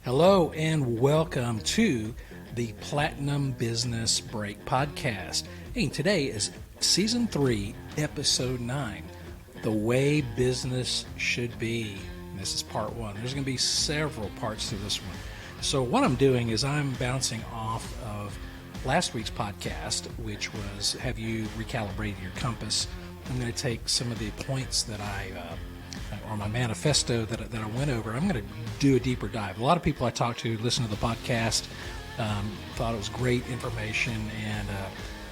Hello and welcome to the Platinum Business Break Podcast. Hey, today is Season 3, Episode 9, The Way Business Should Be. This is Part 1. There's going to be several parts to this one. So what I'm doing is I'm bouncing off of last week's podcast, which was Have You Recalibrated Your Compass? I'm going to take some of the points that or my manifesto that I went over. I'm going to do a deeper dive. A lot of people I talked to listen to the podcast, thought it was great information, and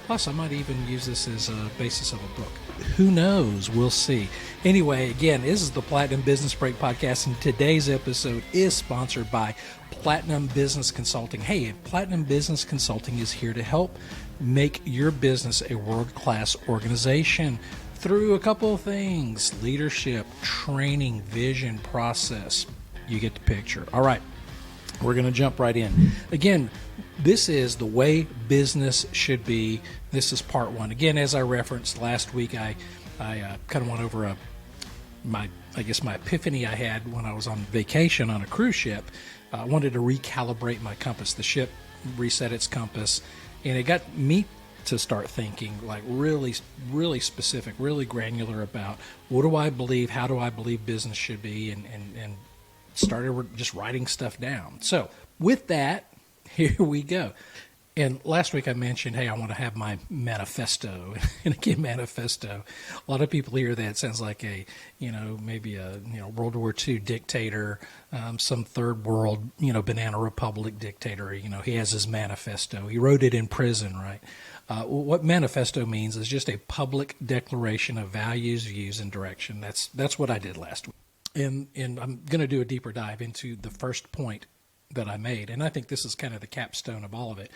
plus I might even use this as a basis of a book. Who knows? We'll see. Anyway, again, this is the Platinum Business Break Podcast, and today's episode is sponsored by Platinum Business Consulting. Hey, Platinum Business Consulting is here to help make your business a world-class organization through a couple of things: leadership, training, vision, process. You get the picture. All right, we're going to jump right in. Again, this is the way business should be. This is part 1. Again, as I referenced last week, I kind of went over my epiphany I had when I was on vacation on a cruise ship. I wanted to recalibrate my compass. The ship reset its compass, and it got me to start thinking like really specific, really granular about what do I believe, how do I believe business should be, and started just writing stuff down. So with that, here we go. And last week I mentioned, hey, I want to have my manifesto. And again, manifesto, a lot of people hear that. It sounds like maybe a World War II dictator, some third world, banana republic dictator. He has his manifesto. He wrote it in prison, right? What manifesto means is just a public declaration of values, views, and direction. That's what I did last week. And I'm going to do a deeper dive into the first point that I made. And I think this is kind of the capstone of all of it.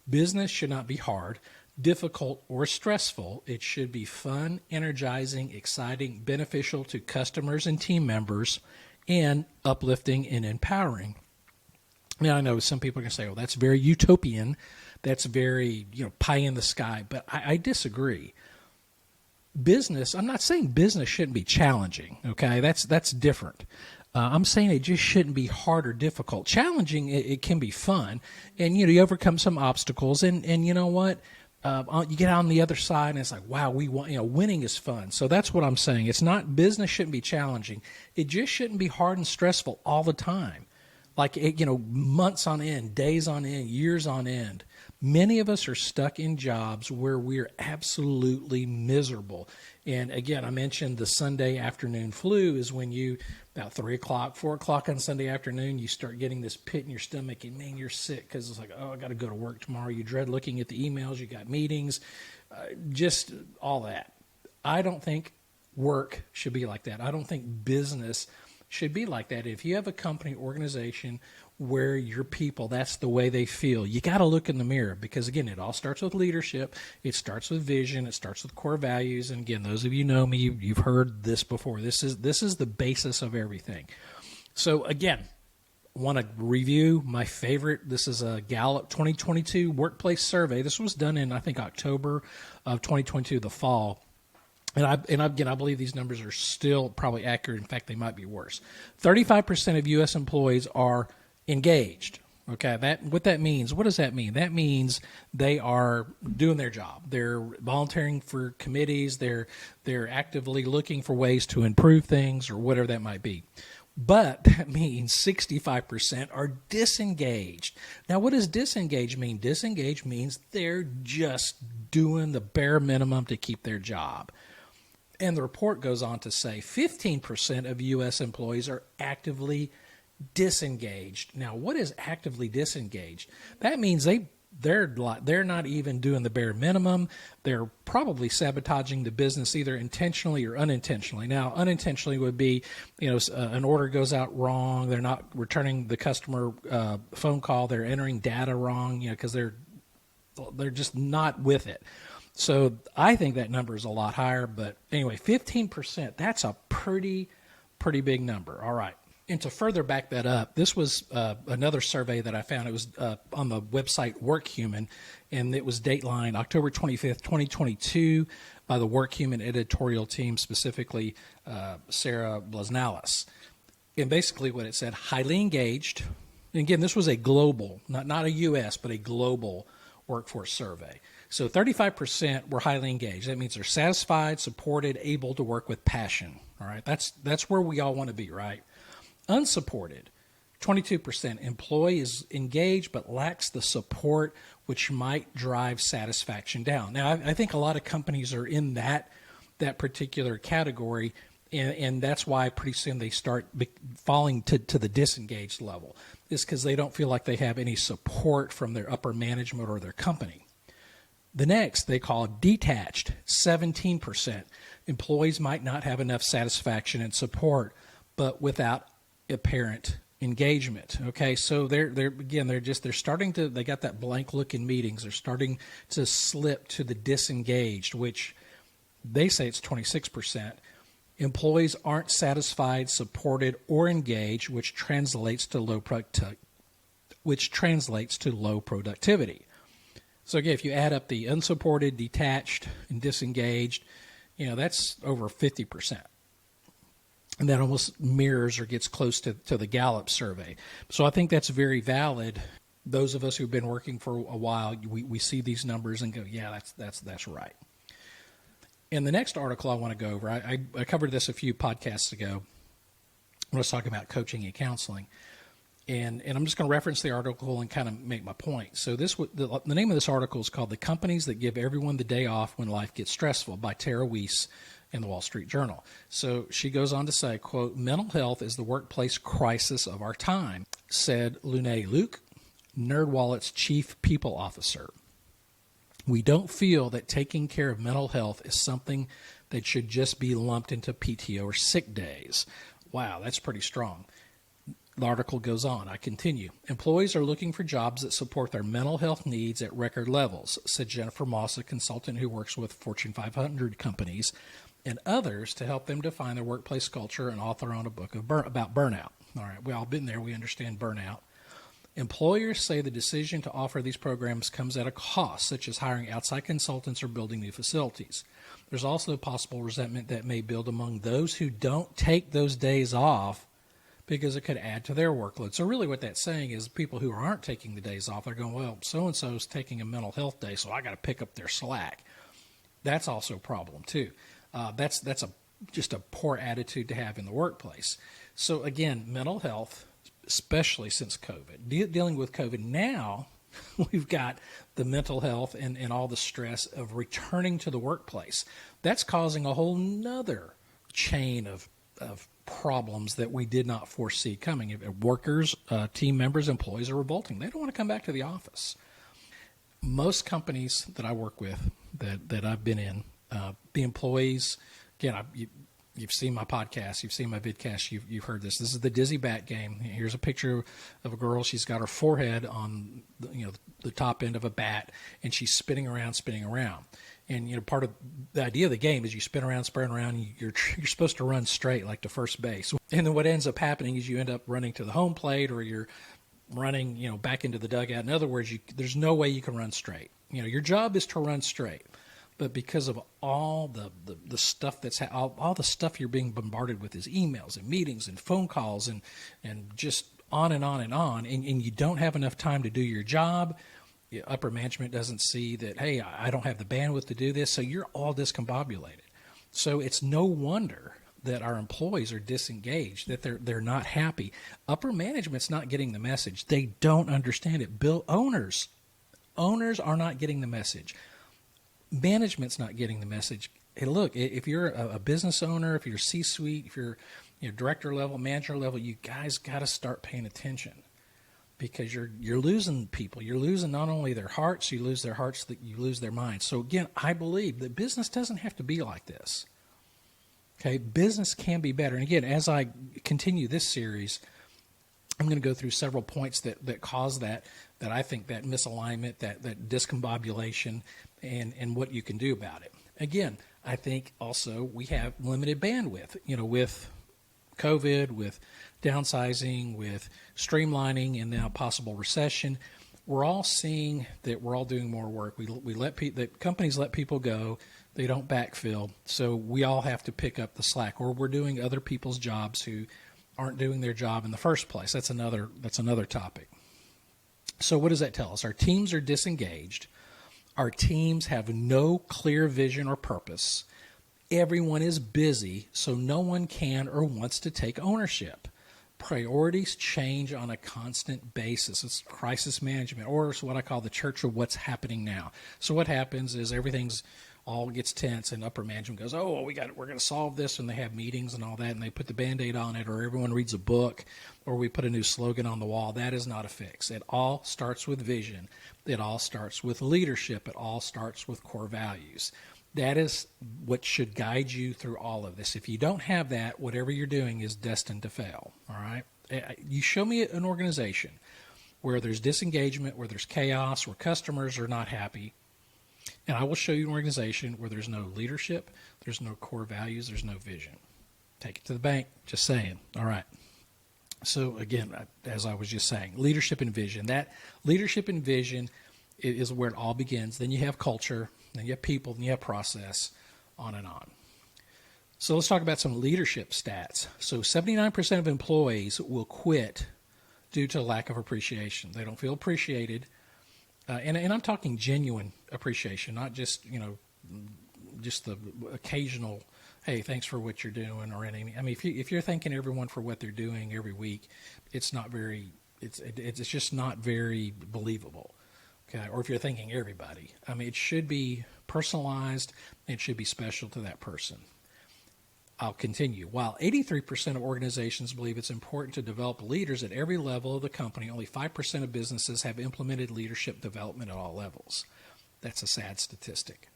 Business should not be hard, difficult, or stressful. It should be fun, energizing, exciting, beneficial to customers and team members, and uplifting and empowering. Now, I know some people are going to say, well, that's very utopian. That's very, pie in the sky. But I disagree. Business, I'm not saying business shouldn't be challenging, okay? That's different. I'm saying it just shouldn't be hard or difficult. Challenging, it can be fun, and you overcome some obstacles, and you know what? You get on the other side, and it's like, wow, we want. Winning is fun. So that's what I'm saying. It's not business shouldn't be challenging. It just shouldn't be hard and stressful all the time, like months on end, days on end, years on end. Many of us are stuck in jobs where we're absolutely miserable. And again, I mentioned the Sunday afternoon flu is when about 3 o'clock, 4 o'clock on Sunday afternoon, you start getting this pit in your stomach and man, you're sick because it's like, oh, I got to go to work tomorrow. You dread looking at the emails, you got meetings, just all that. I don't think work should be like that. I don't think business should be like that. If you have a company, organization where your people, that's the way they feel, you got to look in the mirror, because again, it all starts with leadership. It starts with vision. It starts with core values. And again, those of you know me, you've heard this before. This is the basis of everything. So again, I want to review my favorite. This is a Gallup 2022 workplace survey. This was done in, I think, October of 2022, the fall. And I believe these numbers are still probably accurate. In fact, they might be worse. 35% of U.S. employees are engaged. Okay, what that means? What does that mean? That means they are doing their job. They're volunteering for committees. They're actively looking for ways to improve things or whatever that might be. But that means 65% are disengaged. Now, what does disengaged mean? Disengaged means they're just doing the bare minimum to keep their job. And the report goes on to say 15% of U.S. employees are actively disengaged. Now, what is actively disengaged? That means they're not even doing the bare minimum. They're probably sabotaging the business either intentionally or unintentionally. Now, unintentionally would be, an order goes out wrong. They're not returning the customer phone call. They're entering data wrong, because they're just not with it. So I think that number is a lot higher. But anyway, 15%, that's a pretty big number. All right. And to further back that up, this was another survey that I found. It was on the website WorkHuman, and it was dateline October 25th, 2022 by the WorkHuman editorial team, specifically Sarah Blasnalis. And basically what it said, highly engaged, And again, this was a global, not a U.S., but a global workforce survey. So 35% were highly engaged. That means they're satisfied, supported, able to work with passion. All right, that's where we all want to be, right? Unsupported, 22%. Employee is engaged but lacks the support, which might drive satisfaction down. Now, I think a lot of companies are in that particular category, and that's why pretty soon they start falling to the disengaged level. It's because they don't feel like they have any support from their upper management or their company. The next they call detached, 17%. Employees might not have enough satisfaction and support, but without apparent engagement. Okay, so they're starting to, they got that blank look in meetings. They're starting to slip to the disengaged, which they say it's 26%. Employees aren't satisfied, supported, or engaged, which translates to low productivity. So again, if you add up the unsupported, detached, and disengaged, that's over 50%. And that almost mirrors or gets close to the Gallup survey. So I think that's very valid. Those of us who've been working for a while, we see these numbers and go, yeah, that's right. In the next article I want to go over, I covered this a few podcasts ago when I was talking about coaching and counseling. And I'm just going to reference the article and kind of make my point. So the name of this article is called "The Companies That Give Everyone the Day Off When Life Gets Stressful" by Tara Weiss in the Wall Street Journal. So she goes on to say, quote, "Mental health is the workplace crisis of our time," said Lune Luke, NerdWallet's chief people officer. "We don't feel that taking care of mental health is something that should just be lumped into PTO or sick days." Wow, that's pretty strong. The article goes on. I continue. "Employees are looking for jobs that support their mental health needs at record levels," said Jennifer Moss, a consultant who works with Fortune 500 companies and others to help them define their workplace culture and author on a book about burnout. All right, we've all been there. We understand burnout. "Employers say the decision to offer these programs comes at a cost, such as hiring outside consultants or building new facilities. There's also possible resentment that may build among those who don't take those days off because it could add to their workload." So really what that's saying is people who aren't taking the days off, they're going, well, so-and-so is taking a mental health day, so I got to pick up their slack. That's also a problem too. That's just a poor attitude to have in the workplace. So again, mental health, especially since COVID, dealing with COVID now, we've got the mental health and all the stress of returning to the workplace. That's causing a whole nother chain of problems that we did not foresee coming. Workers, team members, employees are revolting. They don't want to come back to the office. Most companies that I work with, that I've been in, the employees, again, you've seen my podcast, you've seen my vidcast, you've heard this. This is the dizzy bat game. Here's a picture of a girl. She's got her forehead on the top end of a bat, and she's spinning around. And part of the idea of the game is you spin around, and you're supposed to run straight like to first base. And then what ends up happening is you end up running to the home plate, or you're running back into the dugout. In other words, there's no way you can run straight. Your job is to run straight. But because of all the stuff all the stuff you're being bombarded with is emails and meetings and phone calls and just on and on and on, and you don't have enough time to do your job. Upper management doesn't see that, hey, I don't have the bandwidth to do this, so you're all discombobulated. So it's no wonder that our employees are disengaged, that they're not happy. Upper management's not getting the message. They don't understand it. Owners are not getting the message. Management's not getting the message. Hey, look, if you're a business owner, if you're C-suite, if you're director level, manager level, you guys got to start paying attention, because you're losing people. You're losing not only their hearts, you lose their hearts, you lose their minds. So again, I believe that business doesn't have to be like this. Okay, business can be better. And again, as I continue this series, I'm going to go through several points that cause that I think that misalignment, that discombobulation, and what you can do about it. Again, I think also we have limited bandwidth, with COVID, with downsizing, with streamlining, and now possible recession. We're all seeing that we're all doing more work. The companies let people go. They don't backfill. So we all have to pick up the slack, or we're doing other people's jobs who aren't doing their job in the first place. That's another topic. So what does that tell us? Our teams are disengaged. Our teams have no clear vision or purpose. Everyone is busy, so no one can or wants to take ownership. Priorities change on a constant basis. It's crisis management, or it's what I call the church of what's happening now. So what happens is everything's all gets tense, and upper management goes, "Oh, well, we're going to solve this," and they have meetings and all that, and they put the Band-Aid on it, or everyone reads a book, or we put a new slogan on the wall. That is not a fix. It all starts with vision. It all starts with leadership. It all starts with core values. That is what should guide you through all of this. If you don't have that, whatever you're doing is destined to fail, all right? You show me an organization where there's disengagement, where there's chaos, where customers are not happy, and I will show you an organization where there's no leadership, there's no core values, there's no vision. Take it to the bank, just saying, all right? So again, as I was just saying, leadership and vision. That leadership and vision is where it all begins. Then you have culture, then you have people, then you have process, on and on. So let's talk about some leadership stats. So 79% of employees will quit due to lack of appreciation. They don't feel appreciated. And I'm talking genuine appreciation, not just, just the occasional, hey, thanks for what you're doing, or anything. I mean, if you're thanking everyone for what they're doing every week, it's just not very believable. Okay, or if you're thanking everybody, I mean, it should be personalized. It should be special to that person. I'll continue. While 83% of organizations believe it's important to develop leaders at every level of the company, only 5% of businesses have implemented leadership development at all levels. That's a sad statistic.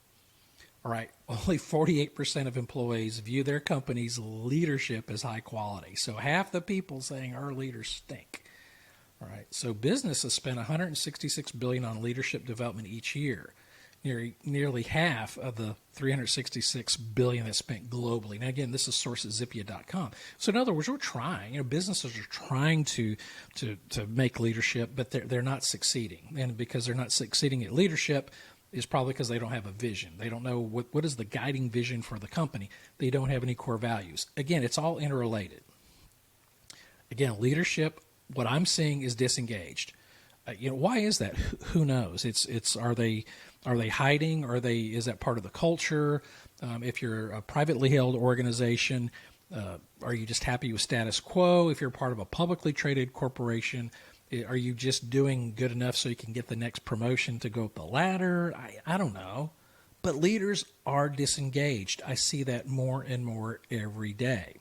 All right, only 48% of employees view their company's leadership as high quality. So half the people saying our leaders stink. All right, so businesses spend $166 billion on leadership development each year. Nearly half of the $366 billion that's spent globally. Now, again, this is source at Zippia.com. So, in other words, we're trying. Businesses are trying to make leadership, but they're not succeeding. And because they're not succeeding at leadership, is probably because they don't have a vision. They don't know what is the guiding vision for the company. They don't have any core values. Again, it's all interrelated. Again, leadership, what I'm seeing is disengaged. Why is that? Who knows? Are they hiding? Is that part of the culture? If you're a privately held organization, are you just happy with status quo? If you're part of a publicly traded corporation, are you just doing good enough so you can get the next promotion to go up the ladder? I don't know. But leaders are disengaged. I see that more and more every day.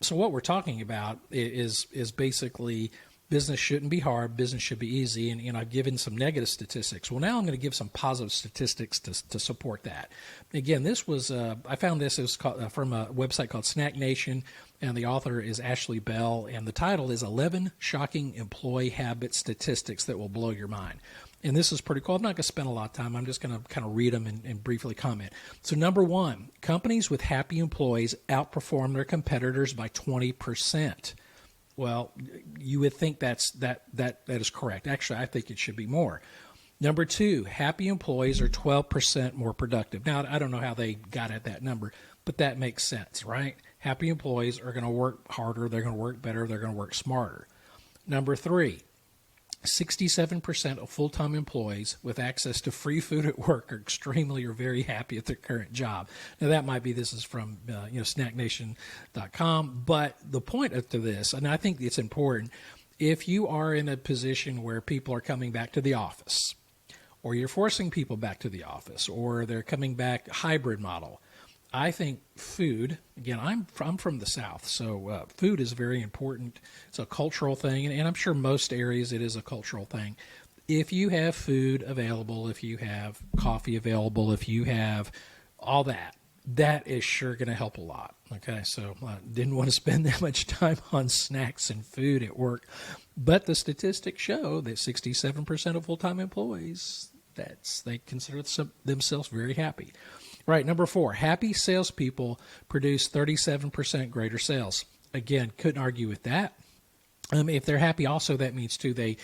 So what we're talking about is basically business shouldn't be hard, business should be easy, and I've given some negative statistics. Well, now I'm going to give some positive statistics to support that. Again, this was I found this is from a website called Snack Nation, and the author is Ashley Bell, and the title is 11 Shocking Employee Habit Statistics That Will Blow Your Mind. And this is pretty cool. I'm not going to spend a lot of time. I'm just going to kind of read them and briefly comment. So number one, companies with happy employees outperform their competitors by 20%. Well, you would think that is correct. Actually, I think it should be more. Number two, happy employees are 12% more productive. Now, I don't know how they got at that number, but that makes sense, right? Happy employees are going to work harder, they're going to work better, they're going to work smarter. Number three, 67% of full-time employees with access to free food at work are extremely or very happy at their current job. Now, that might be, this is from snacknation.com, but the point to this, and I think it's important, if you are in a position where people are coming back to the office, or you're forcing people back to the office, or they're coming back hybrid model, I think food, again, I'm from the South, so food is very important. It's a cultural thing, and I'm sure most areas it is a cultural thing. If you have food available, if you have coffee available, if you have all that, that is sure going to help a lot. Okay, so I didn't want to spend that much time on snacks and food at work, but the statistics show that 67% of full-time employees, they consider themselves very happy. Right, number four, happy salespeople produce 37% greater sales. Again, couldn't argue with that. If they're happy, also that means too they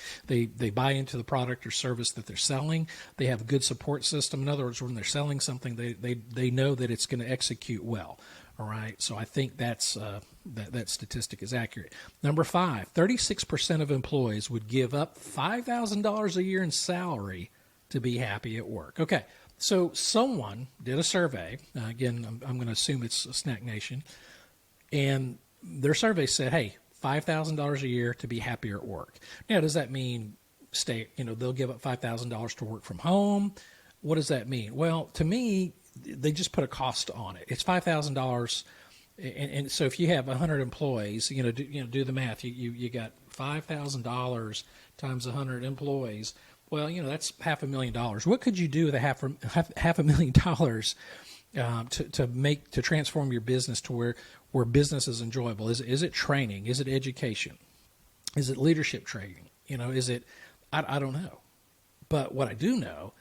buy into the product or service that they're selling. They have a good support system. In other words, when they're selling something, they know that it's going to execute well. All right, so I think that's that statistic is accurate. Number 5, 36% of employees would give up $5,000 a year in salary to be happy at work. Okay, so someone did a survey. Again, I'm going to assume it's Snack Nation, and their survey said, "Hey, $5,000 a year to be happier at work." Now, does that mean they'll give up $5,000 to work from home? What does that mean? Well, to me, they just put a cost on it. It's $5,000, and so if you have 100 employees, do the math. You got $5,000 times 100 employees. Well, that's $500,000. What could you do with half $500,000 to transform your business to where business is enjoyable? Is it training? Is it education? Is it leadership training? Is it? I don't know. But what I do know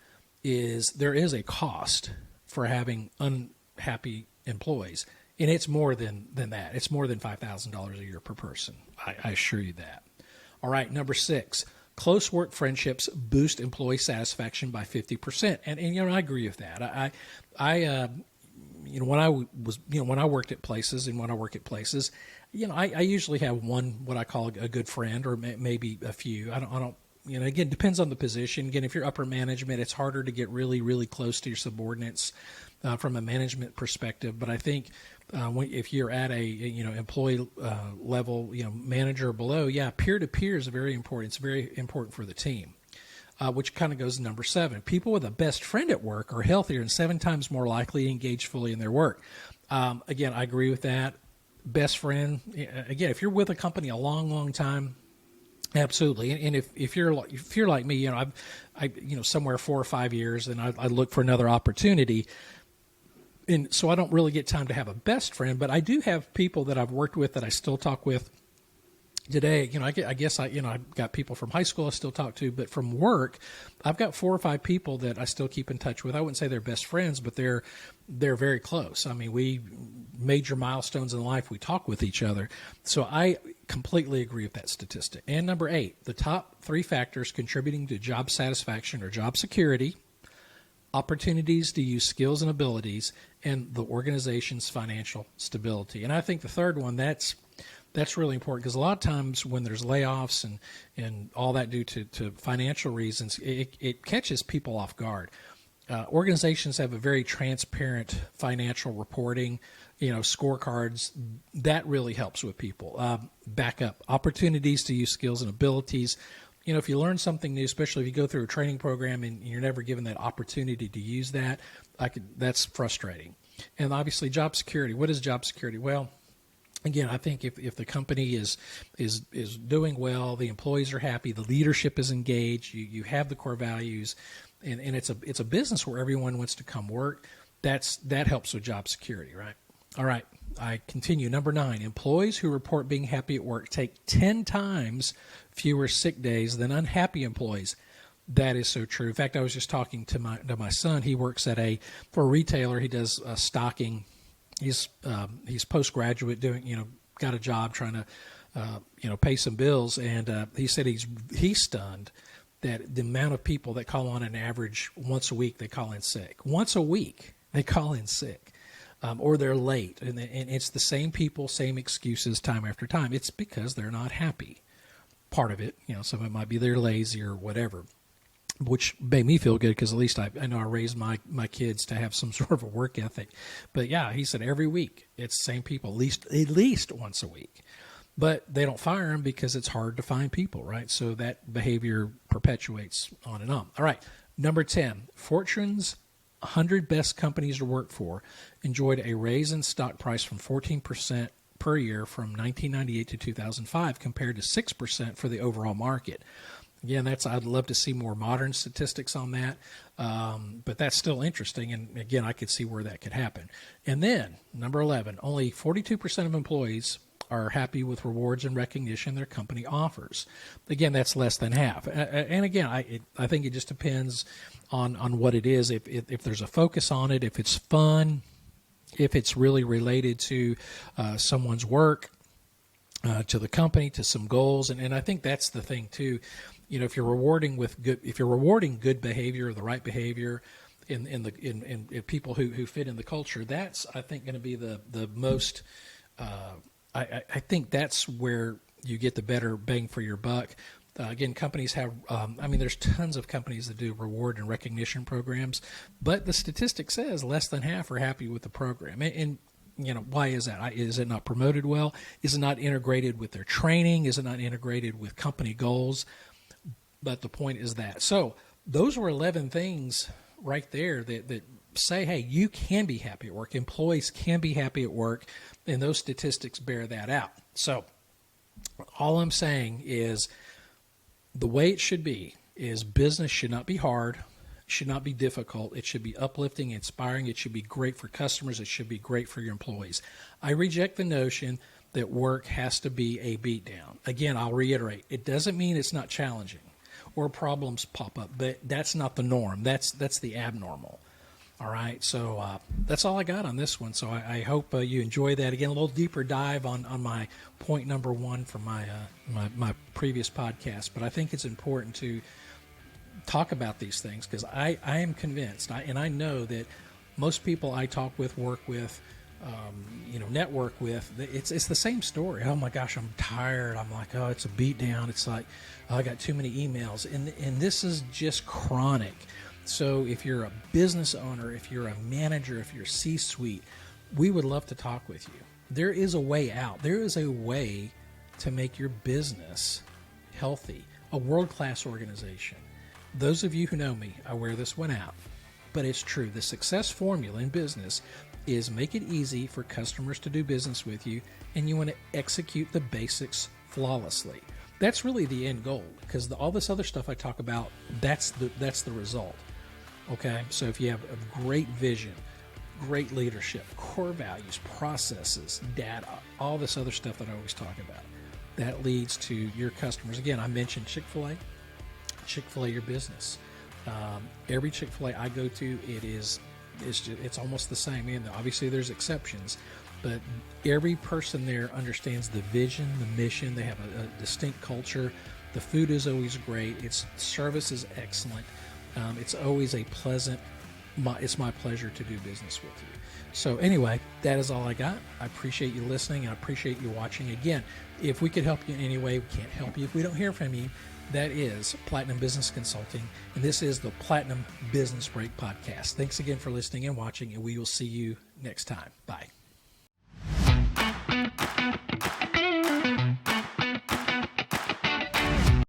is there is a cost for having unhappy employees, and it's more than that. It's more than $5,000 a year per person. I assure you that. All right, number 6. Close work friendships boost employee satisfaction by 50%, and I agree with that. When I worked at places, and when I work at places, I usually have one what I call a good friend, or maybe a few. I don't. Again, depends on the position. Again, if you're upper management, it's harder to get really, really close to your subordinates from a management perspective. But I think if you're at a employee level, manager or below, peer to peer is very important. It's very important for the team. Which kind of goes to number 7. People with a best friend at work are healthier and 7 times more likely to engage fully in their work. Again, I agree with that. Best friend. Again, if you're with a company a long, long time. Absolutely, and if you're like me, I somewhere 4 or 5 years, then I look for another opportunity, and so I don't really get time to have a best friend. But I do have people that I've worked with that I still talk with today. I guess I've got people from high school I still talk to, but from work, I've got 4 or 5 people that I still keep in touch with. I wouldn't say they're best friends, but they're very close. I mean, we major milestones in life, we talk with each other. So I completely agree with that statistic. And number 8, the top 3 factors contributing to job satisfaction are job security, opportunities to use skills and abilities, and the organization's financial stability. And I think the third one, that's really important, because a lot of times when there's layoffs and all that due to financial reasons, it catches people off guard. Organizations have a very transparent financial reporting, scorecards. That really helps with people. Backup opportunities to use skills and abilities. If you learn something new, especially if you go through a training program and you're never given that opportunity to use that, that's frustrating. And obviously, job security. What is job security? Well, again, I think if the company is doing well, the employees are happy, the leadership is engaged, you have the core values, and it's a business where everyone wants to come work, that helps with job security, right? All right, I continue. Number 9, employees who report being happy at work take 10 times fewer sick days than unhappy employees. That is so true. In fact, I was just talking to my son. He works for a retailer. He does stocking. He's postgraduate, doing got a job trying to pay some bills, and he said he's stunned that the amount of people that call on an average once a week, they call in sick. Once a week they call in sick, or they're late, and it's the same people, same excuses time after time. It's because they're not happy. Part of it, some of it might be they're lazy or whatever, which made me feel good because at least I know I raised my kids to have some sort of a work ethic. But yeah, he said every week it's the same people, at least once a week. But they don't fire them because it's hard to find people, right? So that behavior perpetuates on and on. All right, number 10, Fortune's 100 best companies to work for enjoyed a raise in stock price from 14% per year from 1998 to 2005 compared to 6% for the overall market. Again, I'd love to see more modern statistics on that, but that's still interesting. And again, I could see where that could happen. And then number 11, only 42% of employees are happy with rewards and recognition their company offers. Again, that's less than half. And again, I think it just depends on what it is. If there's a focus on it, if it's fun, if it's really related to someone's work, to the company, to some goals, and I think that's the thing too. If you're rewarding good behavior, the right behavior, in people who fit in the culture. That's, I think, going to be the most. I think that's where you get the better bang for your buck. Again, companies have, there's tons of companies that do reward and recognition programs, but the statistic says less than half are happy with the program. And why is that? Is it not promoted well? Is it not integrated with their training? Is it not integrated with company goals? But the point is that. So those were 11 things right there that say, hey, you can be happy at work. Employees can be happy at work, and those statistics bear that out. So all I'm saying is the way it should be is business should not be hard, should not be difficult. It should be uplifting, inspiring. It should be great for customers. It should be great for your employees. I reject the notion that work has to be a beatdown. Again, I'll reiterate, it doesn't mean it's not challenging or problems pop up, but that's not the norm. That's the abnormal. All right, so that's all I got on this one. So I hope you enjoy that. Again, a little deeper dive on my point number one from my previous podcast. But I think it's important to talk about these things because I am convinced, and I know that most people I talk with, work with, network with, it's the same story. Oh my gosh, I'm tired. I'm like, oh, it's a beat down. It's like, oh, I got too many emails, and this is just chronic. So if you're a business owner, if you're a manager, if you're C-suite, we would love to talk with you. There is a way out. There is a way to make your business healthy, a world-class organization. Those of you who know me, I wear this one out, but it's true. The success formula in business is make it easy for customers to do business with you, and you want to execute the basics flawlessly. That's really the end goal, because all this other stuff I talk about, that's the result. Okay, so if you have a great vision, great leadership, core values, processes, data, all this other stuff that I always talk about, that leads to your customers. Again, I mentioned Chick-fil-A, your business. Every Chick-fil-A I go to, it's almost the same. And obviously there's exceptions, but every person there understands the vision, the mission. They have a distinct culture. The food is always great. Its service is excellent. It's always a pleasant. It's my pleasure to do business with you. So anyway, that is all I got. I appreciate you listening, and I appreciate you watching. Again, if we could help you in any way, we can't help you if we don't hear from you. That is Platinum Business Consulting, and this is the Platinum Business Break Podcast. Thanks again for listening and watching, and we will see you next time. Bye.